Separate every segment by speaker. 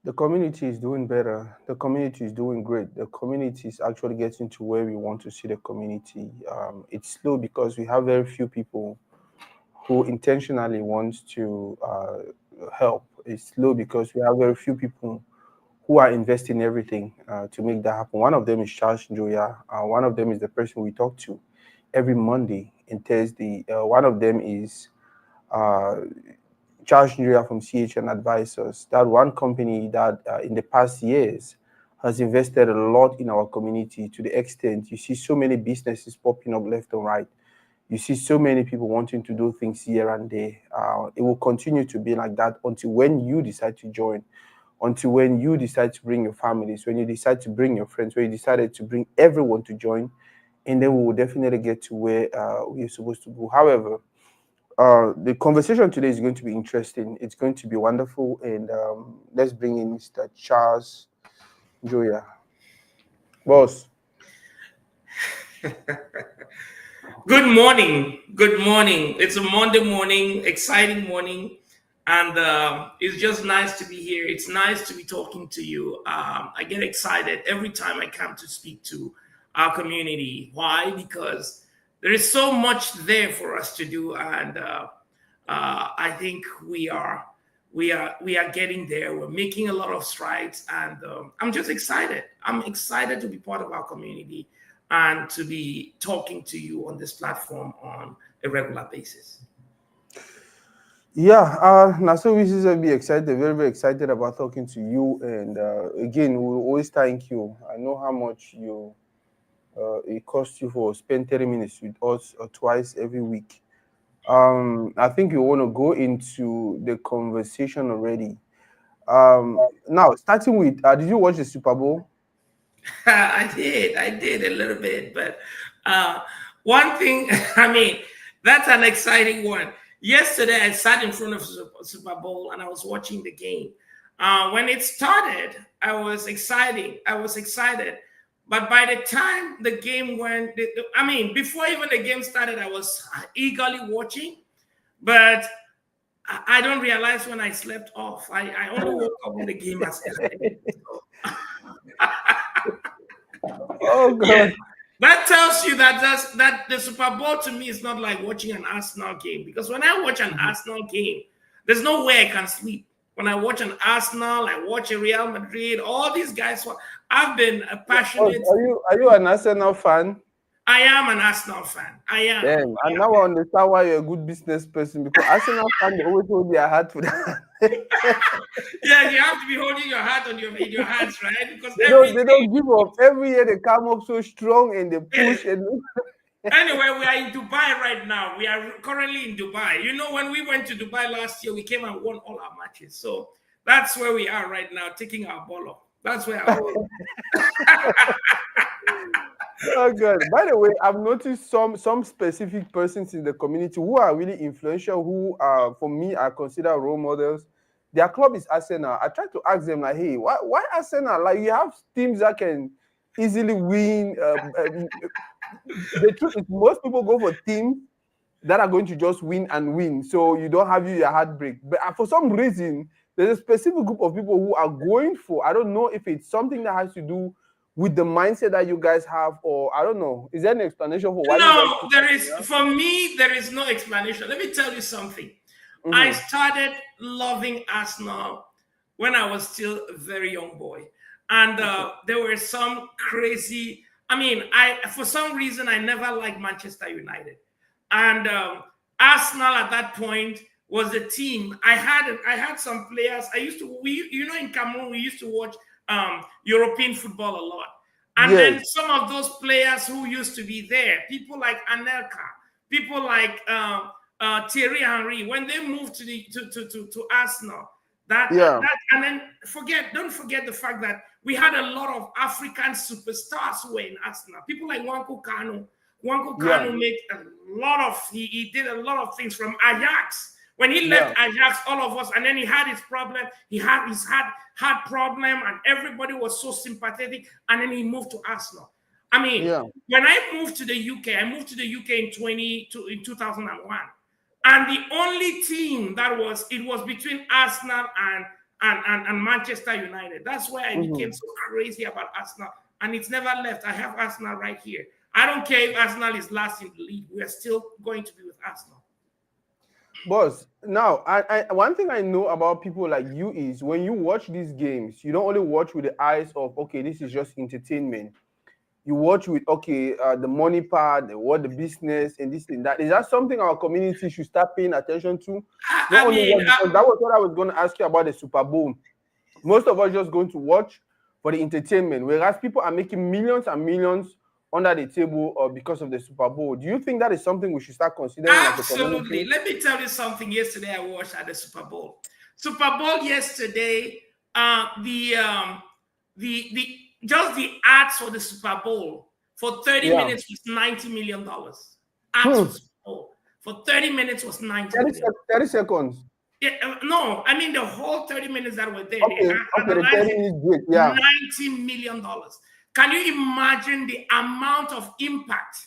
Speaker 1: The community is doing better. The community is doing great. The community is actually getting to where we want to see the community. It's slow because we have very few people who intentionally want to help. It's slow because we have very few people who are investing everything to make that happen. One of them is Charles Njoya. One of them is the person we talk to every Monday and Thursday. One of them is uh, Charles Njoya from CHN Advisors. That one company that in the past years has invested a lot in our community to the extent you see so many businesses popping up left and right. You see so many people wanting to do things here and there. It will continue to be like that until when you decide to join, until when you decide to bring your families, when you decide to bring your friends, when you decided to bring everyone to join, and then we will definitely get to where we're supposed to go. However, the conversation today is going to be interesting. It's going to be wonderful, and let's bring in Mr. Charles Njoya. Boss.
Speaker 2: Good morning. Good morning. It's a Monday morning, exciting morning, and it's just nice to be here. It's nice to be talking to you. I get excited every time I come to speak to our community. Why? Because there is so much there for us to do, and I think we are getting there. We're making a lot of strides, and I'm just excited. I'm excited to be part of our community and to be talking to you on this platform on a regular basis.
Speaker 1: Yeah, now so we should be excited, very, very excited about talking to you. And again, we will always thank you. I know how much it costs you for spend 30 minutes with us or twice every week. I think you want to go into the conversation already. Now, starting with, did you watch the Super Bowl?
Speaker 2: I did a little bit, but uh, one thing, I mean, that's an exciting one. Yesterday, I sat in front of Super Bowl and I was watching the game. When it started, I was excited. But by the time the game went, I mean, before even the game started, I was eagerly watching. But I don't realize when I slept off. I only woke up when the game has ended. So,
Speaker 1: Oh
Speaker 2: yeah,
Speaker 1: God.
Speaker 2: that tells you that the Super Bowl to me is not like watching an Arsenal game, because when I watch an Arsenal game, there's no way I can sleep. When I watch an Arsenal, I watch a Real Madrid, all these guys. I've been a
Speaker 1: Boss,
Speaker 2: passionate.
Speaker 1: are you an Arsenal fan?
Speaker 2: I am an Arsenal fan. I am.
Speaker 1: Damn, and now I understand why you're a good business person because Arsenal fans they always hold their heart to that.
Speaker 2: Yeah, you have to be holding your heart on your in your hands, right? Because
Speaker 1: They don't
Speaker 2: every
Speaker 1: they don't give up. Every year they come up so strong and they push and
Speaker 2: Anyway, we are in Dubai right now. We are currently in Dubai. You know, when we went to Dubai last year, we came and won all our matches. So that's where we are right now, taking our ball off. That's where I was.
Speaker 1: oh god. By the way, I've noticed some specific persons in the community who are really influential, who are for me are considered role models. Their club is Arsenal. I try to ask them like, hey, why Arsenal? Like you have teams that can easily win. The truth is most people go for teams that are going to just win and win. So you don't have your heartbreak. But for some reason, there's a specific group of people who are going for. I don't know if it's something that has to do with the mindset that you guys have, or I don't know. Is there an explanation for why you guys
Speaker 2: No,
Speaker 1: pick
Speaker 2: there is
Speaker 1: Arsenal?
Speaker 2: for me, there is no explanation. Let me tell you something. I
Speaker 1: Mm-hmm.
Speaker 2: started loving Arsenal when I was still a very young boy. And
Speaker 1: Okay.
Speaker 2: there were some crazy, I mean, I for some reason I never liked Manchester United. And Arsenal at that point was the team. I had some players. I used to we you know in Cameroon we used to watch European football a lot. And then
Speaker 1: Yes.
Speaker 2: some of those players who used to be there, people like Anelka, people like Thierry Henry, when they moved to Arsenal,
Speaker 1: Yeah.
Speaker 2: that and then don't forget the fact that we had a lot of African superstars who were in Arsenal. People like Wanko Kanu. Wanko
Speaker 1: Yeah.
Speaker 2: Kanu made a lot of he did a lot of things from Ajax. When he left
Speaker 1: Yeah.
Speaker 2: Ajax, all of us, and then he had his problem. He had his heart problem, and everybody was so sympathetic. And then he moved to Arsenal. I mean,
Speaker 1: Yeah.
Speaker 2: when I moved to the UK, I moved to the UK in 2001, and the only team that was between Arsenal and Manchester United. That's why I became so crazy about Arsenal, and it's never left. I have Arsenal right here. I don't care if Arsenal is last in the league. We are still going to be with Arsenal.
Speaker 1: Boss, now one thing I know about people like you is when you watch these games, you don't only watch with the eyes of, okay, this is just entertainment. You watch with, okay, the money part, what the business and this and that. Is that something our community should start paying attention to? Not
Speaker 2: I
Speaker 1: only
Speaker 2: mean,
Speaker 1: watch, because that was what I was going to ask you about the Super Bowl. Most of us just going to watch for the entertainment, whereas people are making millions and millions under the table because of the Super Bowl. Do you think that is something we should start considering as a
Speaker 2: absolutely.
Speaker 1: community?
Speaker 2: Let me tell you something. Yesterday, I watched at the Super Bowl. Super Bowl yesterday. The just the ads for the Super Bowl for 30
Speaker 1: Yeah.
Speaker 2: minutes was $90 million. Ads for Super Bowl for 30 minutes was 90 million.
Speaker 1: 30 seconds.
Speaker 2: Yeah, no, I mean the whole 30 minutes that were there.
Speaker 1: Okay, the 30 minutes break. Yeah.
Speaker 2: $90 million. Can you imagine the amount of impact?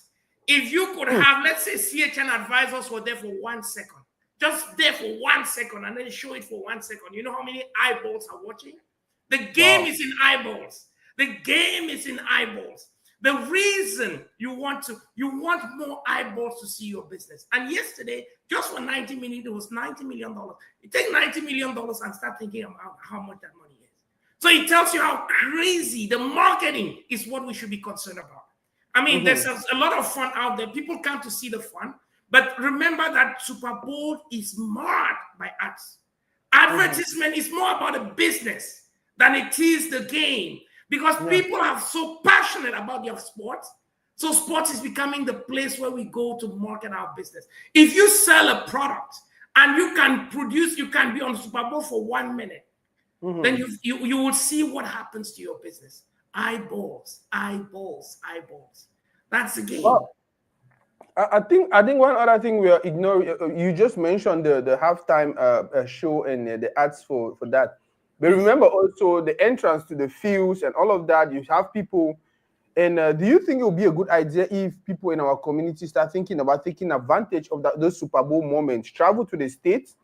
Speaker 2: If you could have, let's say, CHN advisors were there for 1 second, just there for 1 second, and then show it for 1 second. You know how many eyeballs are watching? The game is in eyeballs. The game is in eyeballs. The reason you want more eyeballs to see your business. And yesterday, just for 90 million, it was $90 million. You take $90 million and start thinking about how much that money is. So it tells you how crazy the marketing is what we should be concerned about. I mean, there's a lot of fun out there. People come to see the fun. But remember that Super Bowl is marred by ads. Advertisement is more about a business than it is the game. Because people are so passionate about their sports. So sports is becoming the place where we go to market our business. If you sell a product and you can be on Super Bowl for 1 minute, then you will see what happens to your business. Eyeballs, eyeballs, eyeballs. That's the game.
Speaker 1: Well, I think one other thing we are ignoring, you just mentioned the halftime show and the ads for that. But remember also the entrance to the fields and all of that. You have people, and do you think it would be a good idea if people in our community start thinking about taking advantage of those Super Bowl moments? Travel to the States.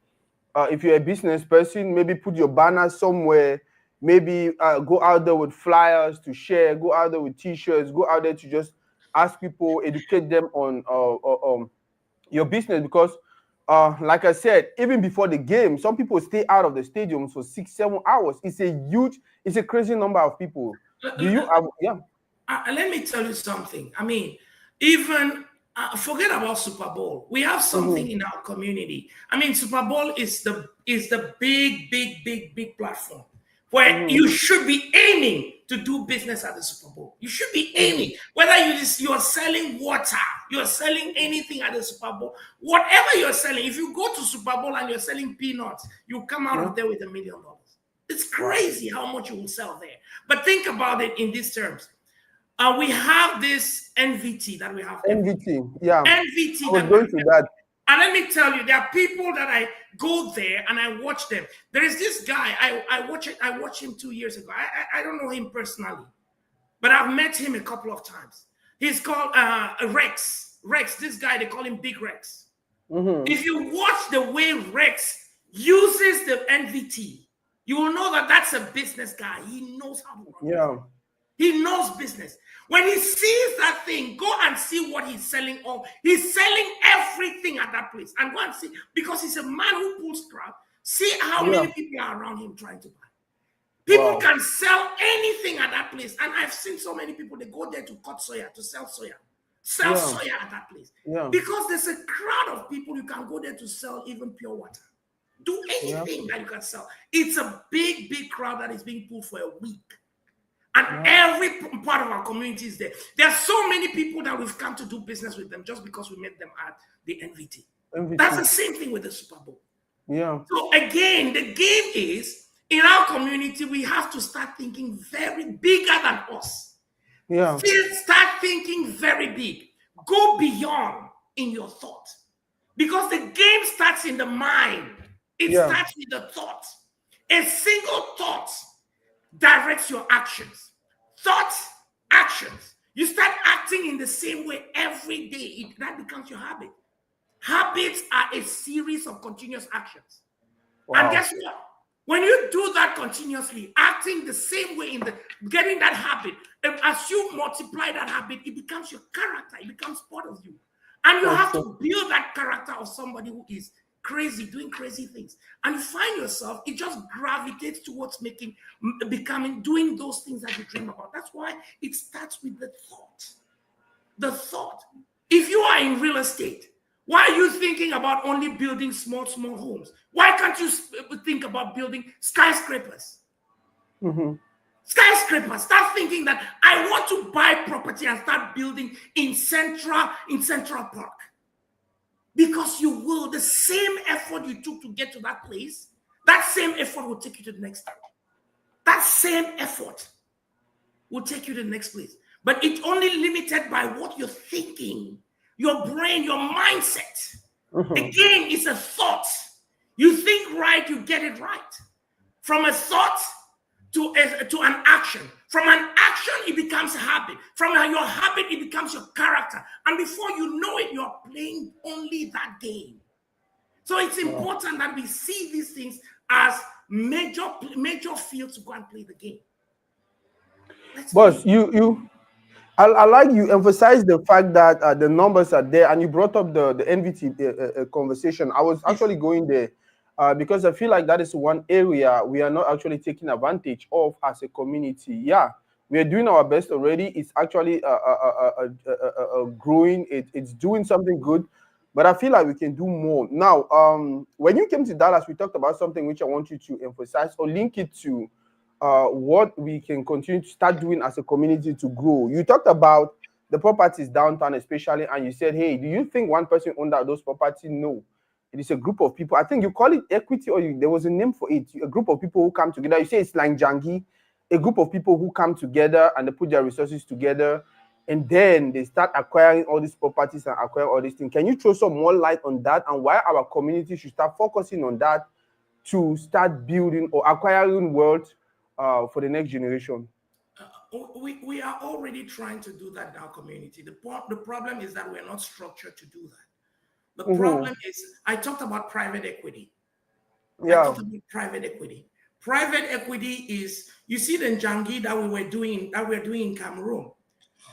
Speaker 1: If you're a business person, maybe put your banner somewhere. Maybe go out there with flyers to share. Go out there with T-shirts. Go out there to just ask people, educate them on your business, because like I said, even before the game, some people stay out of the stadiums for 6-7 hours. It's a crazy number of people.
Speaker 2: Let me tell you something. I mean, even forget about Super Bowl. We have something in our community. I mean, Super Bowl is the big platform where you should be aiming to do business at the Super Bowl. You should be aiming, whether you're selling water, you're selling anything at the Super Bowl, whatever you're selling. If you go to Super Bowl and you're selling peanuts, you come out of there with $1 million. It's crazy how much you will sell there. But think about it in these terms. We have this NVT that we have.
Speaker 1: NVT, yeah.
Speaker 2: NVT.
Speaker 1: I was going to that.
Speaker 2: And let me tell you, there are people that I go there and I watch them. There is this guy, I watched him 2 years ago. I don't know him personally, but I've met him a couple of times. He's called Rex. Rex, this guy, they call him Big Rex. If you watch the way Rex uses the NVT, you will know that that's a business guy. He knows how to run.
Speaker 1: Yeah.
Speaker 2: He knows business. When he sees that thing, go and see what he's selling. He's selling everything at that place. And go and see, because he's a man who pulls crowd. See how many people are around him trying to buy. People can sell anything at that place. And I've seen so many people, they go there to cut soya, to sell soya. Sell soya at that place. Because there's a crowd of people, you can go there to sell even pure water. Do anything that you can sell. It's a big crowd that is being pulled for a week. And every part of our community is there. There are so many people that we've come to do business with them just because we met them at the NVT. That's the same thing with the Super Bowl.
Speaker 1: Yeah.
Speaker 2: So again, the game is, in our community, we have to start thinking very bigger than us.
Speaker 1: Yeah.
Speaker 2: Start thinking very big. Go beyond in your thought. Because the game starts in the mind. It starts with the thought. A single thought directs your actions. Thoughts, actions. You start acting in the same way every day. That becomes your habit. Habits are a series of continuous actions. And guess what? When you do that continuously, acting the same way in the getting that habit, as you multiply that habit, it becomes your character, it becomes part of you. And you
Speaker 1: That's
Speaker 2: have
Speaker 1: true.
Speaker 2: to build that character of somebody who is crazy, doing crazy things. And you find yourself, it just gravitates towards becoming, doing those things that you dream about. That's why it starts with the thought. The thought. If you are in real estate, why are you thinking about only building small homes? Why can't you think about building skyscrapers?
Speaker 1: Mm-hmm.
Speaker 2: Skyscrapers. Start thinking that I want to buy property and start building in Central Park. Because you will, the same effort you took to get to that place, that same effort will take you to the next step. That same effort will take you to the next place. But it's only limited by what you're thinking, your brain, your mindset.
Speaker 1: Mm-hmm.
Speaker 2: The game is a thought. You think right, you get it right. From a thought to an action. From an action, it becomes a habit. From your habit, it becomes your character. And before you know it, you're playing only that game. So it's important that we see these things as major fields to go and play the game.
Speaker 1: Boss, I like you emphasize the fact that the numbers are there, and you brought up the NVT conversation. I was actually going there because I feel like that is one area we are not actually taking advantage of as a community. Yeah, we are doing our best already. It's actually growing. It's doing something good, but I feel like we can do more. Now, when you came to Dallas, we talked about something which I want you to emphasize or link it to what we can continue to start doing as a community to grow. You talked about the properties downtown, especially, and you said, hey, do you think one person owned those properties? No. It is a group of people. I think you call it equity, or there was a name for it. A group of people who come together. You say it's like Jangi, a group of people who come together and they put their resources together, and then they start acquiring all these properties and acquire all these things. Can you throw some more light on that and why our community should start focusing on that to start building or acquiring wealth for the next generation?
Speaker 2: We are already trying to do that in our community. The problem is that we're not structured to do that. The problem is, I talked about private equity.
Speaker 1: Yeah.
Speaker 2: I talked about private equity. Private equity is, you see the Njangi that we're doing in Cameroon.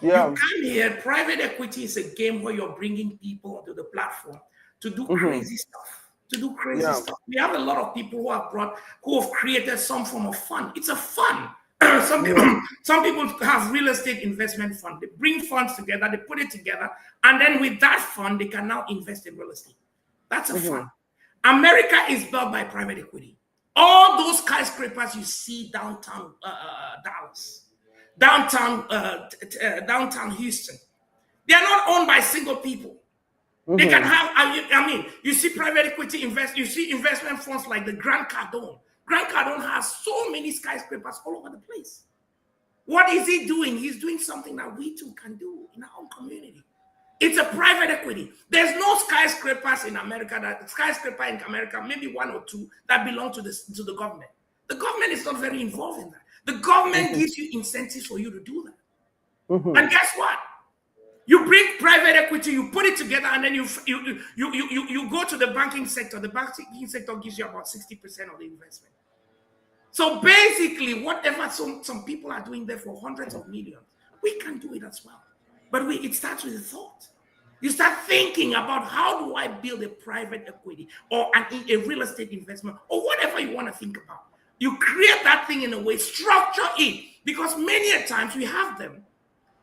Speaker 1: Yeah.
Speaker 2: You come here, private equity is a game where you're bringing people onto the platform to do crazy stuff. Stuff. We have a lot of people who have created some form of fund. It's a fund. Some people have real estate investment fund. They bring funds together, they put it together, and then with that fund, they can now invest in real estate. That's a fund. America is built by private equity. All those skyscrapers you see downtown Dallas, downtown Houston, they are not owned by single people. They can have, I mean, you see private equity you see investment funds like the Grant Cardone. Grant Cardone has so many skyscrapers all over the place. What is he doing? He's doing something that we too can do in our own community. It's a private equity. There's no skyscrapers in America, maybe one or two, that belong to the government. The government is not very involved in that. The government gives you incentives for you to do that. And guess what? You bring private equity, you put it together, and then you go to the banking sector. The banking sector gives you about 60% of the investment. So basically, whatever some people are doing there for hundreds of millions, we can do it as well. But it starts with a thought. You start thinking about, how do I build a private equity or a real estate investment or whatever you want to think about. You create that thing in a way, structure it, because many a times we have them,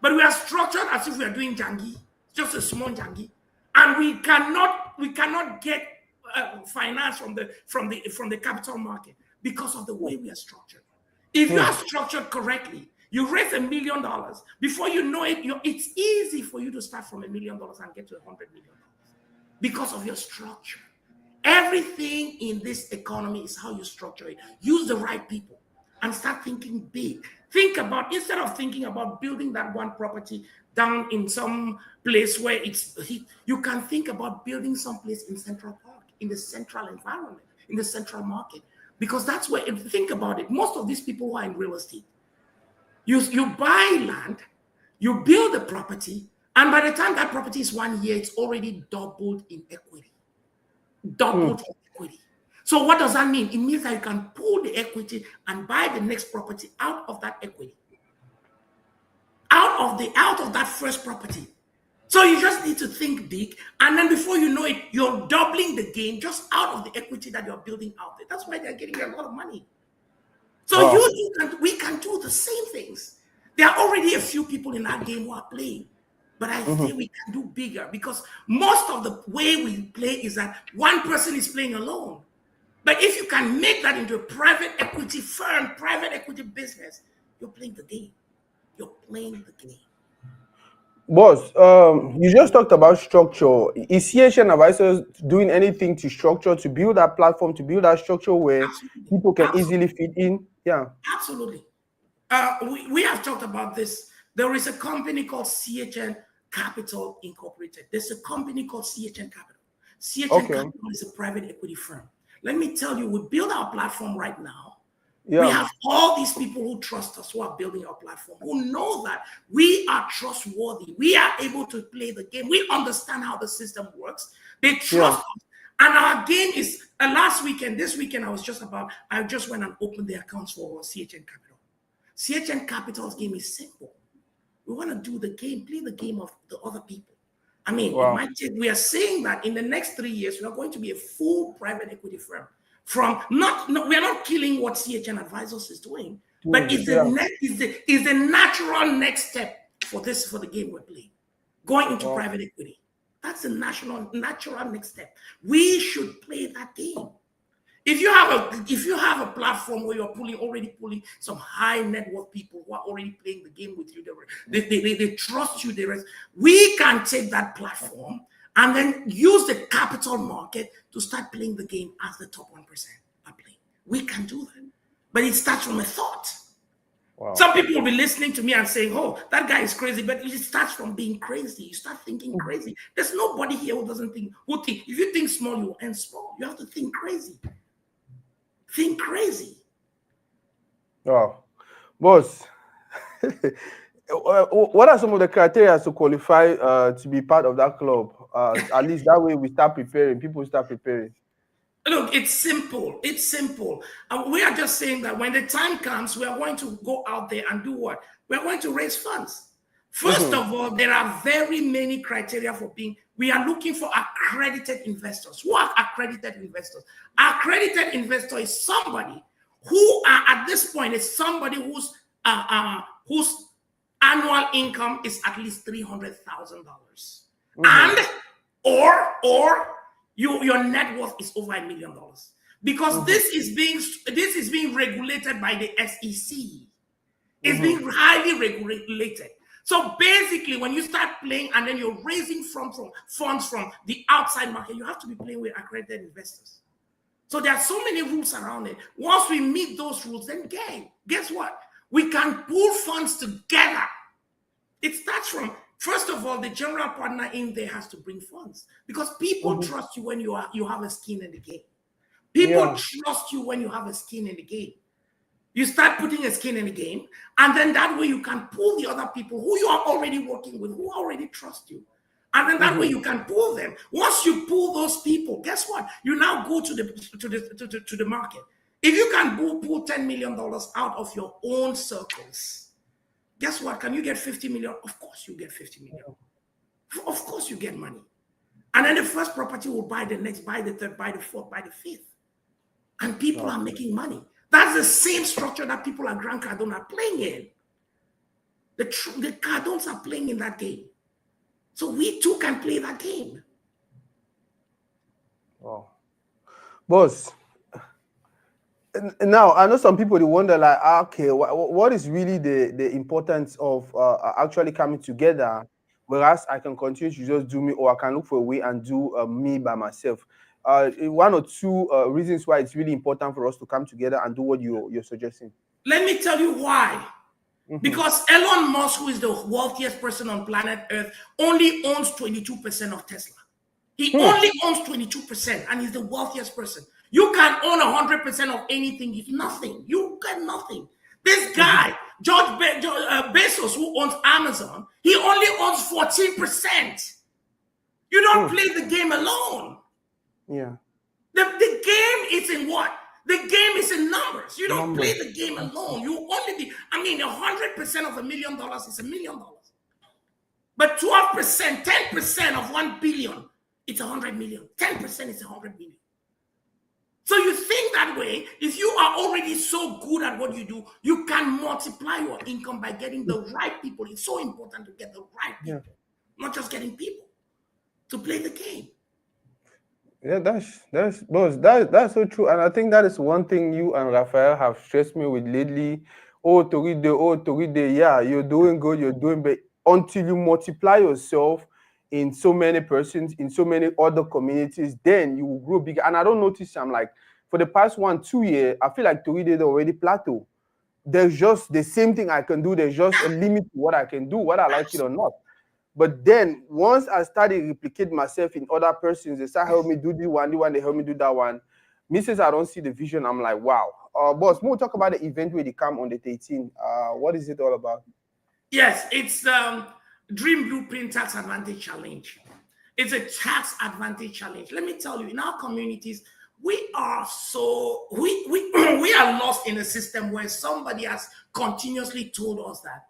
Speaker 2: but we are structured as if we are doing Jangi, just a small Jangi, and we cannot get finance from the capital market because of the way we are structured. If you are structured correctly, you raise $1 million. Before you know it, it's easy for you to start from $1 million and get to $100 million because of your structure. Everything in this economy is how you structure it. Use the right people and start thinking big. Instead of thinking about building that one property down in some place where it's heat, you can think about building someplace in Central Park, in the central environment, in the central market. Because that's where, if you think about it, most of these people who are in real estate, you buy land, you build a property, and by the time that property is 1 year, it's already doubled in equity. So what does that mean? It means that you can pull the equity and buy the next property out of that equity, out of that first property. So you just need to think big, and then before you know it, you're doubling the gain just out of the equity that you're building out there. That's why they're getting a lot of money. So
Speaker 1: Wow.
Speaker 2: we can do the same things. There are already a few people in that game who are playing, but I think we can do bigger, because most of the way we play is that one person is playing alone. But if you can make that into a private equity firm, private equity business, you're playing the game. You're playing the game.
Speaker 1: Boss, you just talked about structure. Is CHN Advisors doing anything to structure, to build that platform, to build that structure where
Speaker 2: Absolutely.
Speaker 1: people can
Speaker 2: Absolutely.
Speaker 1: easily fit in? Yeah.
Speaker 2: Absolutely. We have talked about this. There is a company called CHN Capital Incorporated. There's a company called CHN Capital. CHN
Speaker 1: Okay.
Speaker 2: Capital is a private equity firm. Let me tell you, we build our platform right now. We
Speaker 1: Yeah.
Speaker 2: have all these people who trust us, who are building our platform, who know that we are trustworthy. We are able to play the game. We understand how the system works. They trust us. And our game is this weekend, I just went and opened the accounts for CHN Capital. CHN Capital's game is simple. We want to do the game, play the game of the other people. I mean,
Speaker 1: Wow.
Speaker 2: we are saying that in the next 3 years, we are going to be a full private equity firm. We are not killing what CHN Advisors is doing, but is the natural next step for the game we're playing, going into private equity. That's the natural next step. We should play that game. If you have a platform where you're already pulling some high net worth people who are already playing the game with you, they trust you. We can take that platform and then use the capital market to start playing the game as the top 1% are playing. We can do that. But it starts from a thought. Wow. Some people will be listening to me and saying, oh, that guy is crazy, but it starts from being crazy. You start thinking crazy. There's nobody here who doesn't think, if you think small, you will end small. You have to think crazy. Think crazy.
Speaker 1: Wow. Boss, what are some of the criteria to qualify to be part of that club? At least that way we start preparing. People start preparing.
Speaker 2: Look, it's simple. It's simple. We are just saying that when the time comes, we are going to go out there and do what? We are going to raise funds. First of all, there are very many criteria for we are looking for accredited investors. Who are accredited investors? Accredited investor is somebody who at this point is somebody whose annual income is at least $300,000, and or your net worth is over $1 million, because this is being regulated by the SEC. It's being highly regulated. So basically, when you start playing and then you're raising funds from the outside market, you have to be playing with accredited investors. So there are so many rules around it. Once we meet those rules, then guess what? We can pool funds together. It starts from, first of all, the general partner in there has to bring funds, because people trust you when you have a skin in the game. People trust you when you have a skin in the game. You start putting a skin in the game, and then that way you can pull the other people who you are already working with, who already trust you. And then that way you can pull them. Once you pull those people, guess what? You now go to the market. If you can pull $10 million out of your own circles, guess what? Can you get 50 million? Of course you get 50 million. Of course you get money. And then the first property will buy the next, buy the third, buy the fourth, buy the fifth. And people are making money. That's the same structure that people at Grant Cardone are playing in. The Cardones are playing in that game. So we too can play that game.
Speaker 1: Wow. Boss, now I know some people they wonder like, okay, what is really the importance of actually coming together, whereas I can continue to just do me, or I can look for a way and do me by myself. One or two reasons why it's really important for us to come together and do what you're suggesting.
Speaker 2: Let me tell you why. Because Elon Musk, who is the wealthiest person on planet Earth, only owns 22% of Tesla. He only owns 22%, and he's the wealthiest person. You can own 100% of anything. It's nothing. You get nothing. This guy, George Bezos, who owns Amazon, he only owns 14%. You don't play the game alone.
Speaker 1: Yeah.
Speaker 2: The game is in what? The game is in numbers. You don't play
Speaker 1: Numbers.
Speaker 2: the game alone. You only, I mean, 100% of $1 million is $1 million. But 12%, 10% of 1 billion, it's 100 million. 10% is 100 million. So you think that way, if you are already so good at what you do, you can multiply your income by getting the right people. It's so important to get the right people, not just getting people to play the game.
Speaker 1: Yeah, that's boss. That's so true, and I think that is one thing you and Raphael have stressed me with lately. Oh, Toride, yeah, you're doing good, you're doing, but until you multiply yourself in so many persons, in so many other communities, then you will grow big. And I don't notice. I'm like, for the past 1 2 years, I feel like Toride already plateau. There's just the same thing I can do. There's just a limit to what I can do, whether I like it or not. But then once I started replicate myself in other persons, they start help me do the one, they help me do that one. Me since I don't see the vision, I'm like, wow. Boss, we'll talk about the event where they come on the 13. What is it all about?
Speaker 2: Yes, it's Dream Blueprint Tax Advantage Challenge. It's a tax advantage challenge. Let me tell you, in our communities, we are so we are lost in a system where somebody has continuously told us that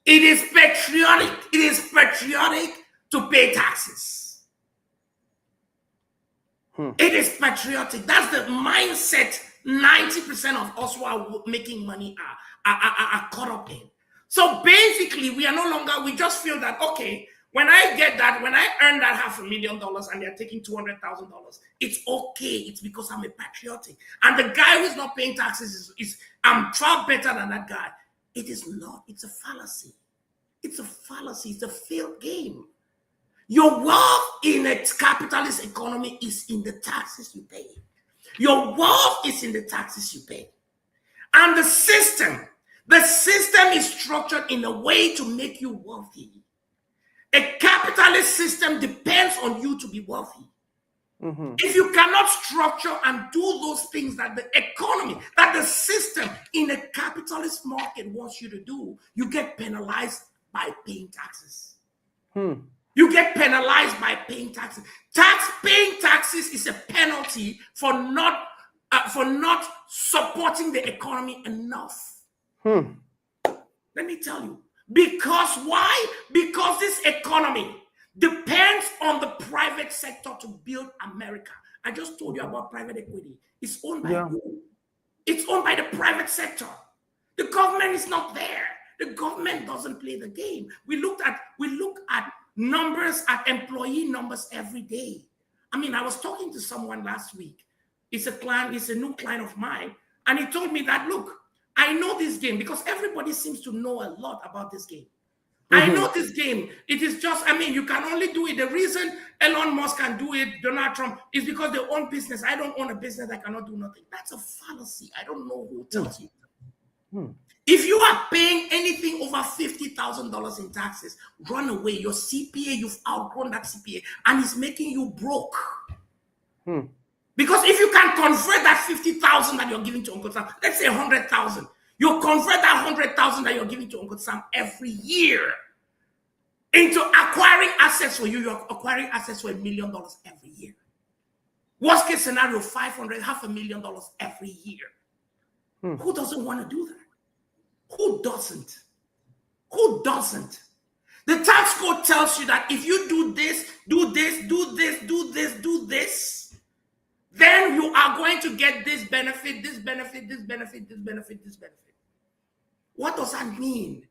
Speaker 2: it is patriotic. It is patriotic to pay taxes. It is patriotic. That's the mindset 90% of us who are making money are caught up in. So basically, we are no longer, we just feel that, okay, when I get that, when I earn that $500,000 and they're taking $200,000, it's okay. It's because I'm a patriotic. And the guy who's not paying taxes is I'm far better than that guy. It is not. It's a fallacy. It's a fallacy. It's a failed game. Your wealth in a capitalist economy is in the taxes you pay. Your wealth is in the taxes you pay. And the system is structured in a way to make you wealthy. A capitalist system depends on you to be wealthy. If you cannot structure and do those things that the economy, that the system in a capitalist market wants you to do, you get penalized by paying taxes. You get penalized by paying taxes. Paying taxes is a penalty for not supporting the economy enough. Let me tell you. Because why? Because this economy depends on the private sector to build America. I just told you about private equity. It's owned by who? It's owned by the private sector. The government is not there. The government doesn't play the game. We look at numbers, at employee numbers every day. I mean, I was talking to someone last week. It's a new client of mine, and he told me that, look, I know this game because everybody seems to know a lot about this game. I know this game. It is just, I mean, you can only do it. The reason Elon Musk can do it, Donald Trump, is because they own business. I don't own a business. I cannot do nothing. That's a fallacy. I don't know who tells you. If you are paying anything over $50,000 in taxes, run away. Your CPA, you've outgrown that CPA, and it's making you broke. Because if you can convert that 50,000 that you're giving to Uncle Sam, let's say 100,000, you convert that 100,000 that you're giving to Uncle Sam every year into acquiring assets for you. You're acquiring assets for $1 million every year. Worst case scenario, $500,000 every year. Who doesn't want to do that? Who doesn't? Who doesn't? The tax code tells you that if you do this, do this, do this, do this, do this, then you are going to get this benefit, this benefit, this benefit, this benefit, this benefit. What does that mean?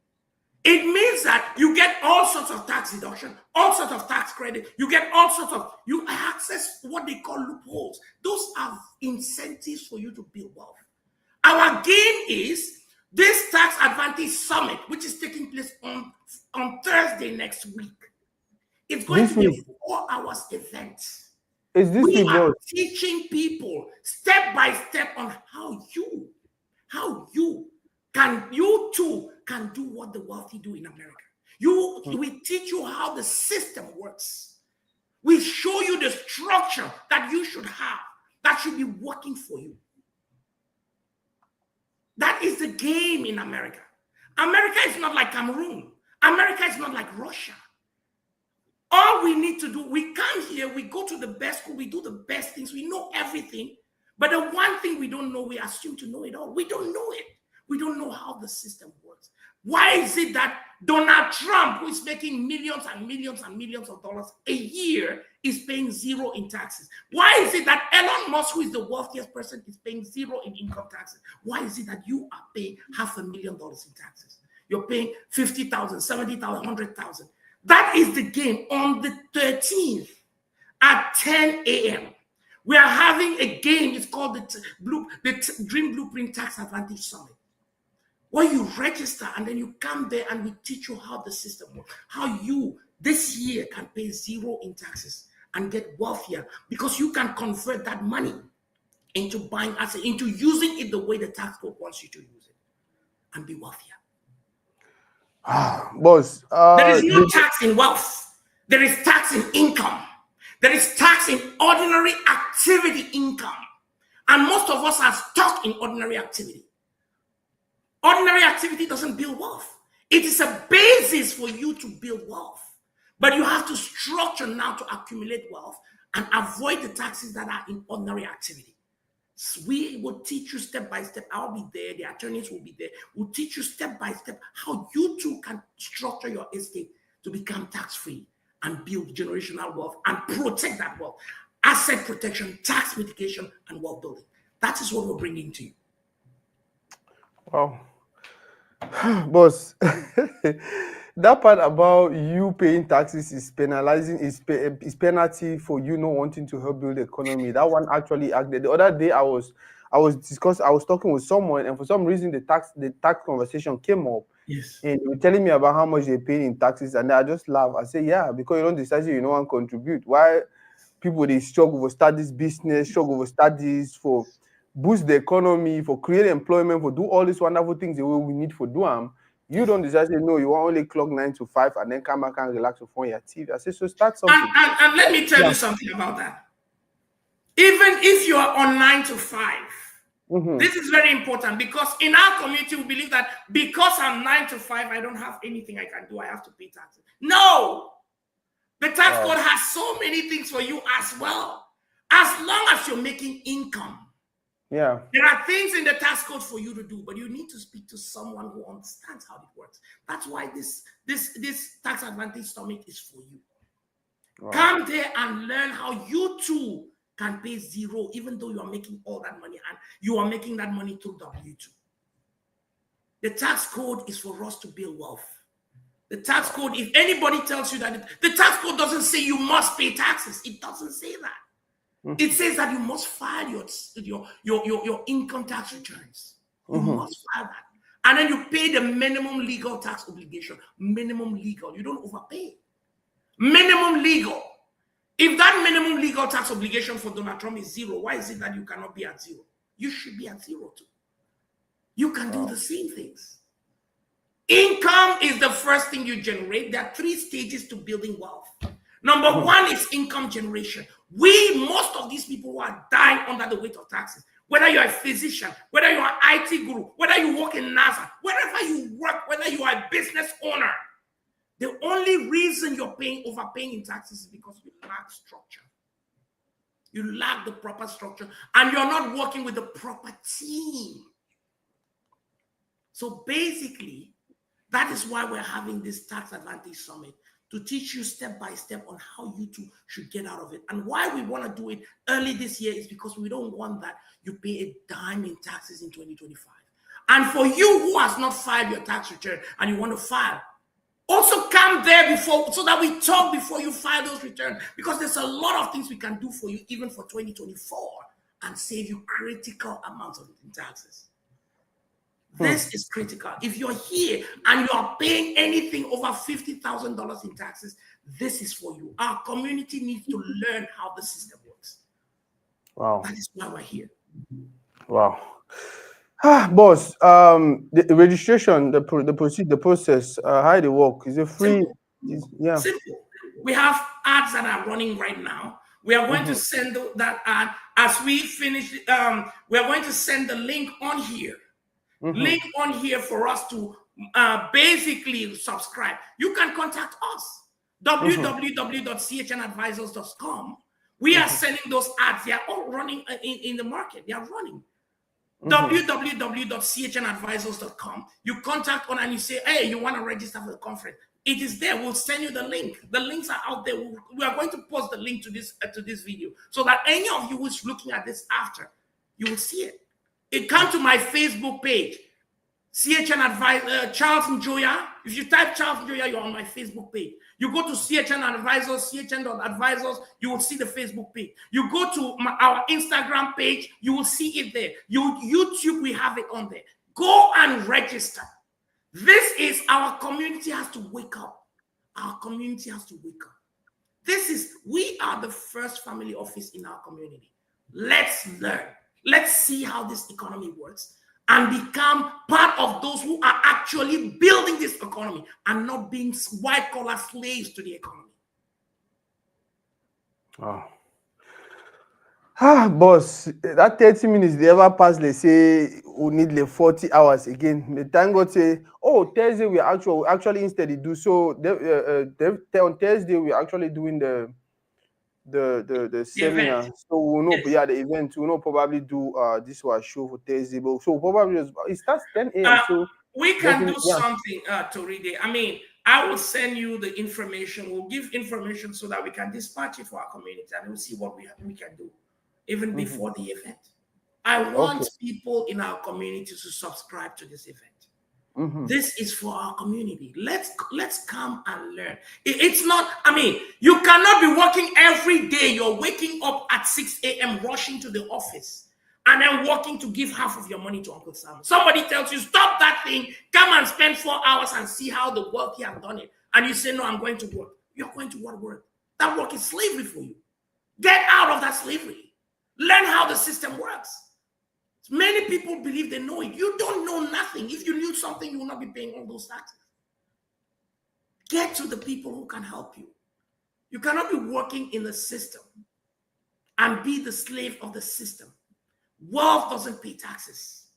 Speaker 2: It means that you get all sorts of tax deduction, all sorts of tax credit. You get all sorts of, you access what they call loopholes. Those are incentives for you to build wealth. Our game is this Tax Advantage Summit, which is taking place on Thursday next week. It's going to be a 4 hours event. We are teaching people step by step on how you too can do what the wealthy do in America. We teach you how the system works. We show you the structure that you should have, that should be working for you. That is the game in America. America is not like Cameroon. America is not like Russia. All we need to do, we come here, we go to the best school, we do the best things, we know everything. But the one thing we don't know, we assume to know it all. We don't know it. We don't know how the system works. Why is it that Donald Trump, who is making millions and millions and millions of dollars a year, is paying zero in taxes? Why is it that Elon Musk, who is the wealthiest person, is paying zero in income taxes? Why is it that you are paying $500,000 in taxes? You're paying 50,000, 70,000, 100,000. That is the game. On the 13th at 10 a.m., we are having a game. It's called the Dream Blueprint Tax Advantage Summit, where you register and then you come there and we teach you how the system works, how you this year can pay zero in taxes and get wealthier, because you can convert that money into buying assets, into using it the way the tax code wants you to use it, and be wealthier.
Speaker 1: Boss,
Speaker 2: there is no tax in wealth. There is tax in income. There is tax in ordinary activity income. And most of us are stuck in ordinary activity. Ordinary activity doesn't build wealth. It is a basis for you to build wealth. But you have to structure now to accumulate wealth and avoid the taxes that are in ordinary activity. So we will teach you step by step. I'll be there. The attorneys will be there. We'll teach you step by step how you too can structure your estate to become tax-free and build generational wealth and protect that wealth. Asset protection, tax mitigation, and wealth building. That is what we're bringing to you.
Speaker 1: Wow. Boss, that part about you paying taxes is penalizing, is penalty for you not wanting to help build the economy. That one actually acted. The other day I was talking with someone, and for some reason the tax conversation came up.
Speaker 2: Yes.
Speaker 1: And they were telling me about how much they pay in taxes, and I just laugh. I say, yeah, because you don't decide you don't want to contribute. Why people they struggle to start this business, struggle to start this for boost the economy, for create employment, for do all these wonderful things the way we need for do them. You don't decide, no, you want only clock 9 to 5 and then come back and relax before your TV. I say, so start something.
Speaker 2: And let me tell you something about that. Even if you are on 9 to 5, this is very important, because in our community, we believe that because I'm 9 to 5, I don't have anything I can do. I have to pay taxes. No! The tax code has so many things for you as well. As long as you're making income.
Speaker 1: Yeah.
Speaker 2: There are things in the tax code for you to do, but you need to speak to someone who understands how it works. That's why this tax advantage summit is for you. Wow. Come there and learn how you too can pay zero, even though you are making all that money, and you are making that money through W2. The tax code is for us to build wealth. The tax code, if anybody tells you that the tax code doesn't say you must pay taxes, it doesn't say that. It says that you must file your income tax returns. You must file that. And then you pay the minimum legal tax obligation. Minimum legal. You don't overpay. Minimum legal. If that minimum legal tax obligation for Donald Trump is zero, why is it that you cannot be at zero? You should be at zero too. You can do the same things. Income is the first thing you generate. There are 3 stages to building wealth. Number 1 is income generation. Most of these people who are dying under the weight of taxes, whether you're a physician, whether you're an IT guru, whether you work in NASA, wherever you work, whether you are a business owner, the only reason you're overpaying in taxes is because you lack structure. You lack the proper structure, and you're not working with the proper team. So basically, that is why we're having this tax advantage summit, to teach you step by step on how you too should get out of it. And why we want to do it early this year is because we don't want that you pay a dime in taxes in 2025. And for you who has not filed your tax return and you want to file, also come there before, so that we talk before you file those returns, because there's a lot of things we can do for you even for 2024 and save you critical amounts of it in taxes. This is critical. If you're here and you are paying anything over $50,000 in taxes, this is for you. Our community needs to learn how the system works.
Speaker 1: Wow.
Speaker 2: That is why we're here.
Speaker 1: Wow. Boss, the registration, the process, how they work? Is it free?
Speaker 2: Simple. Simple. We have ads that are running right now. We are going to send that ad as we finish. We are going to send the link on here. Link on here for us to basically subscribe. You can contact us.
Speaker 1: Mm-hmm.
Speaker 2: www.chnadvisors.com. We are
Speaker 1: Mm-hmm.
Speaker 2: sending those ads. They are all running in the market. They are running.
Speaker 1: Mm-hmm.
Speaker 2: www.chnadvisors.com. You contact on and you say, hey, you want to register for the conference. It is there. We'll send you the link. The links are out there. We are going to post the link to this video so that any of you who's looking at this after, you will see it. It comes to my Facebook page. CHN Advisor, Charles Njoya. If you type Charles Njoya, you're on my Facebook page. You go to CHN Advisors, CHN.advisors, you will see the Facebook page. You go to our Instagram page, you will see it there. YouTube, we have it on there. Go and register. This is our community has to wake up. Our community has to wake up. We are the first family office in our community. Let's learn. Let's see how this economy works and become part of those who are actually building this economy and not being white-collar slaves to the economy.
Speaker 1: Oh. Boss, that 30 minutes they ever pass, they say we need like 40 hours again. The time God say, oh, Thursday we actually instead do so. On Thursday we actually doing the
Speaker 2: The event.
Speaker 1: seminar. So we'll know,
Speaker 2: Yes.
Speaker 1: yeah, the event. We'll know probably do this was show for Thursday, but so probably it starts 10 a.m. So
Speaker 2: We can do
Speaker 1: definitely, yeah.
Speaker 2: something, Toride. I mean, I will send you the information. We'll give information so that we can dispatch it for our community and we'll see what we can do even
Speaker 1: Mm-hmm.
Speaker 2: before the event. I
Speaker 1: Okay.
Speaker 2: want people in our community to subscribe to this event.
Speaker 1: Mm-hmm.
Speaker 2: This is for our community. Let's come and learn. It's not, I mean, you cannot be working every day. You're waking up at 6 a.m., rushing to the office, and then working to give half of your money to Uncle Sam. Somebody tells you, stop that thing, come and spend 4 hours and see how the wealthy have done it. And you say, no, I'm going to work. You're going to what work? That work is slavery for you. Get out of that slavery. Learn how the system works. Many people believe they know it. You don't know nothing. If you knew something, you will not be paying all those taxes. Get to the people who can help you. You cannot be working in the system and be the slave of the system. Wealth doesn't pay taxes.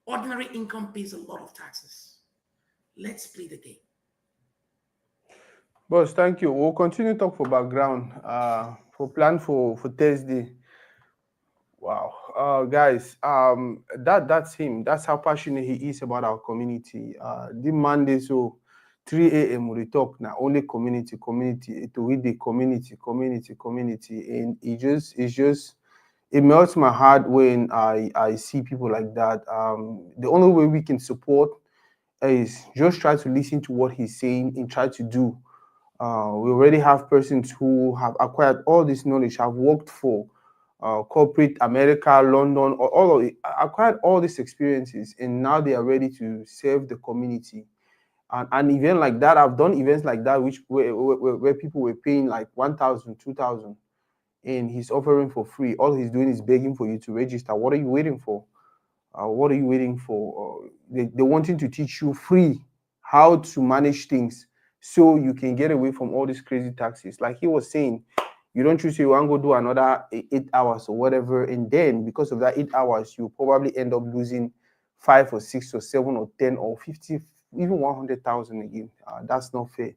Speaker 2: Ordinary income pays a lot of taxes. Let's play the game.
Speaker 1: Boss, thank you. We'll continue to talk for background. For plan for Thursday. Wow. Guys, that's him. That's how passionate he is about our community. The Monday, so 3 a.m. we talk now. Only community to read the community. And it melts my heart when I see people like that. The only way we can support is just try to listen to what he's saying and try to do. We already have persons who have acquired all this knowledge, have worked for corporate America, London, or all of it, acquired all these experiences, and now they are ready to serve the community. And an event like that, I've done events like that, which where people were paying like 1,000, 2,000, and he's offering for free. All he's doing is begging for you to register. What are you waiting for? What are you waiting for? They're wanting to teach you free how to manage things so you can get away from all these crazy taxes. Like he was saying, you don't choose you want to go do another 8 hours or whatever, and then because of that 8 hours, you probably end up losing 5 or 6 or 7 or 10 or 50, even 100,000 again. That's not fair.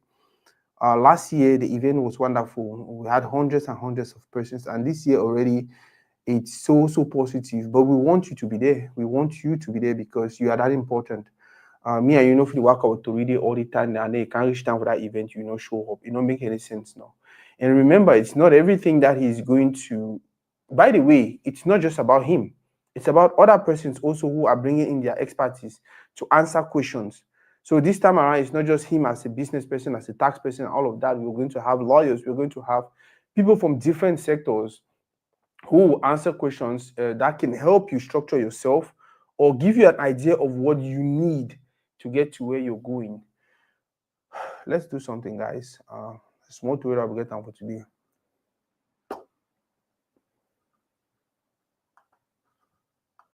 Speaker 1: Last year the event was wonderful. We had hundreds and hundreds of persons, and this year already it's so positive. But we want you to be there. We want you to be there because you are that important. Me and you know, if you work out to read it all the time and then you can't reach time for that event, you know, show up. It don't make any sense now. And remember, it's not everything that he's going to. By the way, it's not just about him. It's about other persons also who are bringing in their expertise to answer questions. So this time around, it's not just him as a business person, as a tax person, all of that. We're going to have lawyers. We're going to have people from different sectors who will answer questions that can help you structure yourself or give you an idea of what you need to get to where you're going. Let's do something, guys. Small to it, I'll get time for today.